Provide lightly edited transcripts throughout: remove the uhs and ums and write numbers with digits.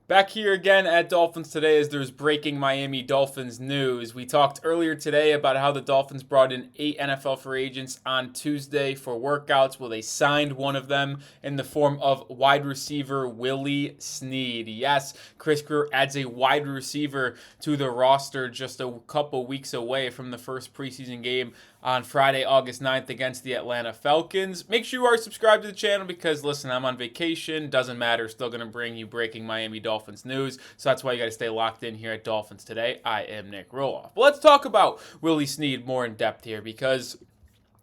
Back here again at Dolphins Today as there's breaking Miami Dolphins news. We talked earlier today about how the Dolphins brought in 8 NFL free agents on Tuesday for workouts. Well, they signed one of them in the form of wide receiver Willie Snead. Yes, Chris Grier adds a wide receiver to the roster just a couple weeks away from the first preseason game on Friday, August 9th against the Atlanta Falcons. Make sure you are subscribed to the channel because, listen, I'm on vacation. Doesn't matter. Still going to bring you breaking Miami Dolphins news. So that's why you got to stay locked in here at Dolphins Today. I am Nic Rohloff. But let's talk about Willie Snead more in depth here because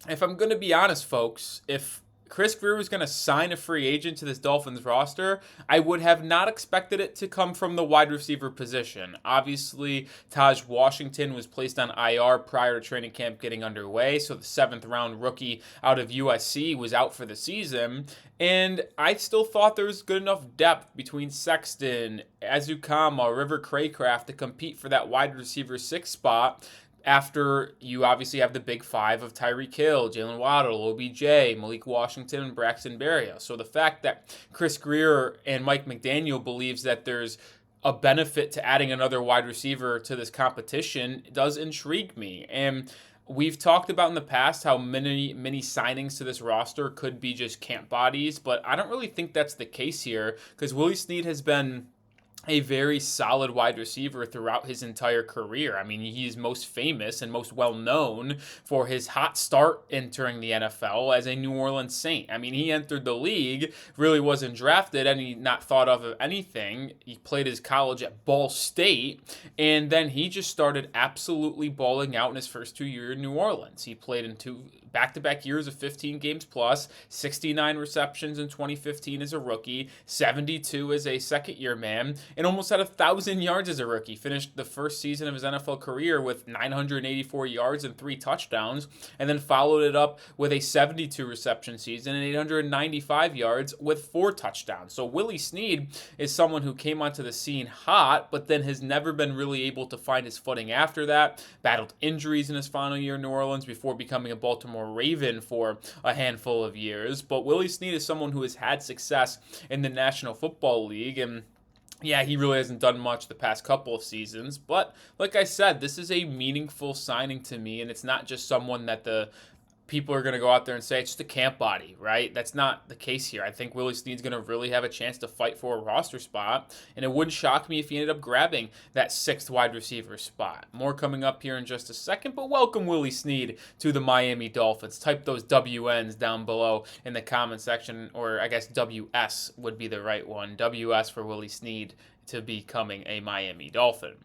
if I'm going to be honest, folks, if Chris Grier was going to sign a free agent to this Dolphins roster, I would have not expected it to come from the wide receiver position. Obviously, Taj Washington was placed on IR prior to training camp getting underway, so the 7th round rookie out of USC was out for the season. And I still thought there was good enough depth between Sexton, Ezukanma, River Cracraft to compete for that wide receiver 6 spot. After you obviously have the big five of Tyreek Hill, Jalen Waddle, OBJ, Malik Washington, and Braxton Berrios. So the fact that Chris Grier and Mike McDaniel believes that there's a benefit to adding another wide receiver to this competition does intrigue me. And we've talked about in the past how many signings to this roster could be just camp bodies, but I don't really think that's the case here because Willie Snead has been a very solid wide receiver throughout his entire career. I mean, he's most famous and most well known for his hot start entering the NFL as a New Orleans Saint. I mean, he entered the league, really wasn't drafted, and he not thought of anything. He played his college at Ball State, and then he just started absolutely balling out in his first 2 years in New Orleans. He played in 2 back-to-back years of 15 games plus, 69 receptions in 2015 as a rookie, 72 as a second-year man, and almost had 1,000 yards as a rookie. Finished the first season of his NFL career with 984 yards and 3 touchdowns, and then followed it up with a 72 reception season and 895 yards with 4 touchdowns. So Willie Snead is someone who came onto the scene hot, but then has never been really able to find his footing after that. Battled injuries in his final year in New Orleans before becoming a Baltimore Raven for a handful of years. But Willie Snead is someone who has had success in the National Football League, and yeah, he really hasn't done much the past couple of seasons, but like I said, this is a meaningful signing to me, and it's not just someone that the people are going to go out there and say it's just a camp body, right? That's not the case here. I think Willie Snead's going to really have a chance to fight for a roster spot, and it wouldn't shock me if he ended up grabbing that 6th wide receiver spot. More coming up here in just a second, but welcome Willie Snead to the Miami Dolphins. Type those WNs down below in the comment section, or I guess WS would be the right one. WS for Willie Snead to becoming a Miami Dolphin.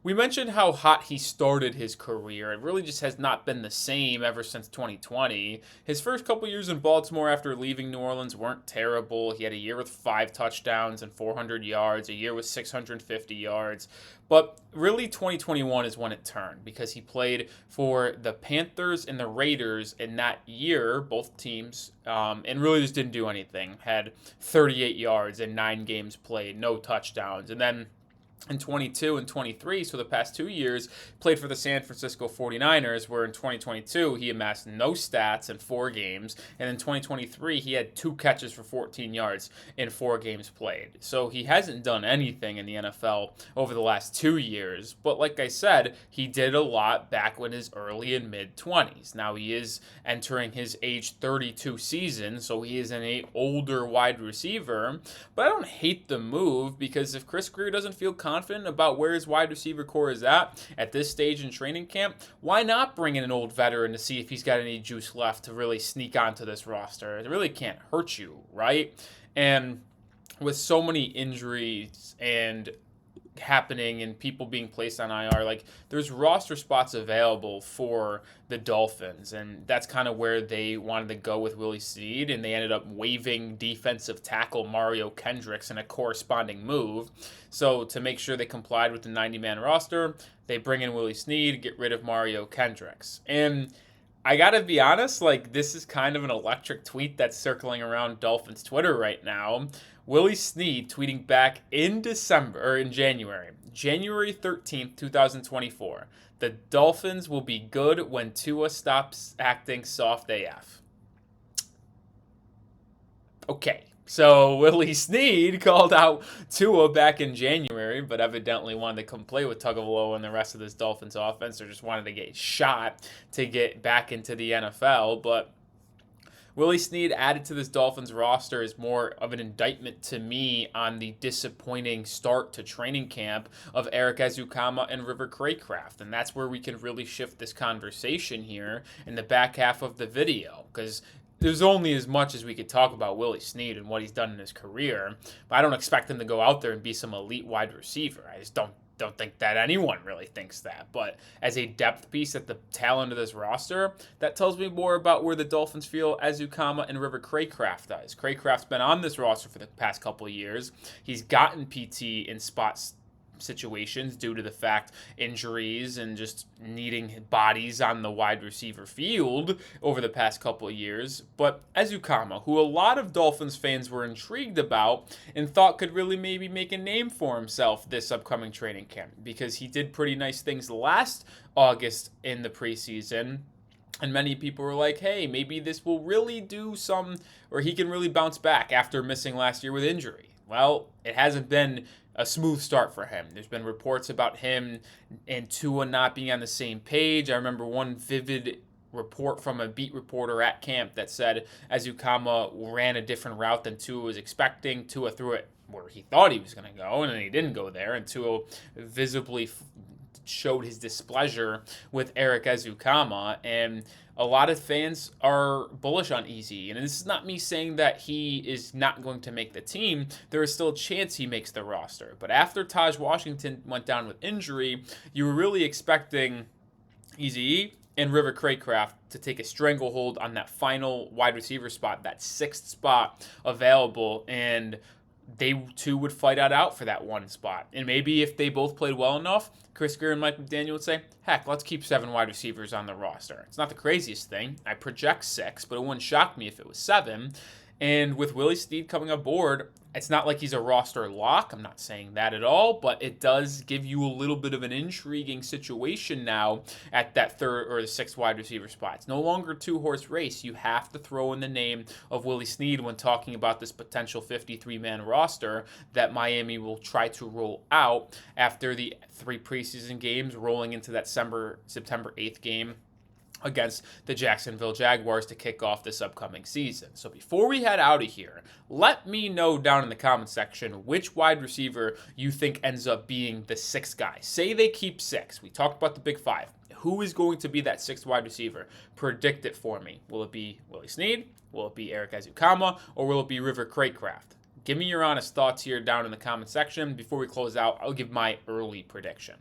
We mentioned how hot he started his career. It really just has not been the same ever since 2020. His first couple years in Baltimore after leaving New Orleans weren't terrible. He had a year with 5 touchdowns and 400 yards, a year with 650 yards. But really 2021 is when it turned because he played for the Panthers and the Raiders in that year, both teams, and really just didn't do anything. Had 38 yards in 9 games played, no touchdowns. And then in 22 and 23, so the past 2 years, played for the San Francisco 49ers, where in 2022 he amassed no stats in 4 games, and in 2023 he had 2 catches for 14 yards in 4 games played. So he hasn't done anything in the NFL over the last 2 years, but like I said, he did a lot back in his early and mid-20s. Now he is entering his age 32 season, so he is an older wide receiver, but I don't hate the move because if Chris Grier doesn't feel confident about where his wide receiver core is at this stage in training camp, why not bring in an old veteran to see if he's got any juice left to really sneak onto this roster? It really can't hurt you, right? And with so many injuries and happening and people being placed on IR, like there's roster spots available for the Dolphins, and that's kind of where they wanted to go with Willie Snead, and they ended up waiving defensive tackle Mario Kendricks in a corresponding move. So to make sure they complied with the 90-man roster, they bring in Willie Snead, get rid of Mario Kendricks. And I gotta be honest, like this is kind of an electric tweet that's circling around Dolphins Twitter right now. Willie Snead tweeting back in January 13th, 2024. The Dolphins will be good when Tua stops acting soft AF. Okay, So Willie Snead called out Tua back in January, but evidently wanted to come play with Tagovailoa and the rest of this Dolphins offense, or just wanted to get shot to get back into the NFL. But Willie Snead added to this Dolphins roster is more of an indictment to me on the disappointing start to training camp of Erik Ezukanma and River Cracraft. And that's where we can really shift this conversation here in the back half of the video, because there's only as much as we could talk about Willie Snead and what he's done in his career, but I don't expect him to go out there and be some elite wide receiver. I just don't think that anyone really thinks that. But as a depth piece at the tail end of this roster, that tells me more about where the Dolphins feel Ezukanma and River Cracraft is. Cracraft's been on this roster for the past couple of years. He's gotten PT in spots situations due to the fact injuries and just needing bodies on the wide receiver field over the past couple of years. But Ezukanma, who a lot of Dolphins fans were intrigued about and thought could really maybe make a name for himself this upcoming training camp, because he did pretty nice things last August in the preseason. And many people were like, hey, maybe this will really do some, or he can really bounce back after missing last year with injury. Well, it hasn't been a smooth start for him. There's been reports about him and Tua not being on the same page. I remember one vivid report from a beat reporter at camp that said Ezukanma ran a different route than Tua was expecting. Tua threw it where he thought he was going to go, and then he didn't go there, and Tua visibly showed his displeasure with Erik Ezukanma, and a lot of fans are bullish on Easy. And this is not me saying that he is not going to make the team. There is still a chance he makes the roster. But after Taj Washington went down with injury, you were really expecting Easy and River Cracraft to take a stranglehold on that final wide receiver spot, that sixth spot available, and they two would fight it out for that one spot. And maybe if they both played well enough, Chris Grier and Mike McDaniel would say, heck, let's keep 7 wide receivers on the roster. It's not the craziest thing. I project 6, but it wouldn't shock me if it was 7. And with Willie Snead coming aboard, it's not like he's a roster lock. I'm not saying that at all, but it does give you a little bit of an intriguing situation now at that 3rd or the 6th wide receiver spot. It's no longer a 2-horse race. You have to throw in the name of Willie Snead when talking about this potential 53-man roster that Miami will try to roll out after the 3 preseason games, rolling into that September 8th game against the Jacksonville Jaguars to kick off this upcoming season. So before we head out of here, let me know down in the comment section which wide receiver you think ends up being the 6th guy. Say they keep 6. We talked about the big 5. Who is going to be that 6th wide receiver? Predict it for me. Will it be Willie Snead? Will it be Erik Ezukanma? Or will it be River Cracraft? Give me your honest thoughts here down in the comment section. Before we close out, I'll give my early prediction.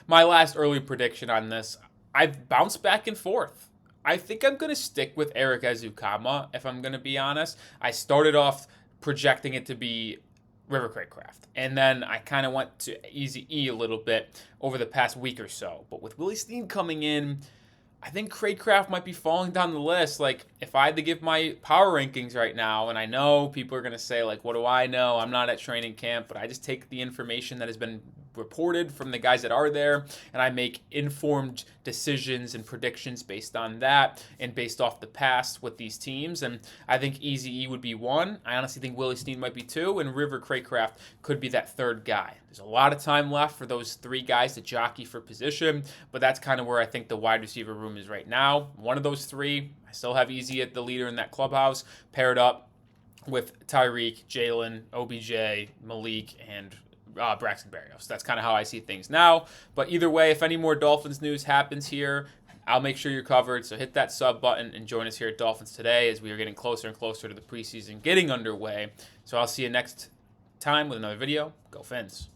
My last early prediction on this, I've bounced back and forth. I think I'm going to stick with Erik Ezukanma, if I'm going to be honest. I started off projecting it to be River Cracraft, and then I kind of went to Easy E a little bit over the past week or so. But with Willie Snead coming in, I think Cracraft might be falling down the list. Like, if I had to give my power rankings right now, and I know people are going to say, like, what do I know? I'm not at training camp, but I just take the information that has been reported from the guys that are there, and I make informed decisions and predictions based on that and based off the past with these teams. And I think Easy E would be 1. I honestly think Willie Snead might be 2, and River Cracraft could be that 3rd guy. There's a lot of time left for those 3 guys to jockey for position, but that's kind of where I think the wide receiver room is right now. One of those 3, I still have Easy at the leader in that clubhouse, paired up with Tyreek, Jalen, OBJ, Malik, and Braxton Berrios. That's kind of how I see things now. But either way, if any more Dolphins news happens here, I'll make sure you're covered. So hit that sub button and join us here at Dolphins Today as we are getting closer and closer to the preseason getting underway. So I'll see you next time with another video. Go Fins.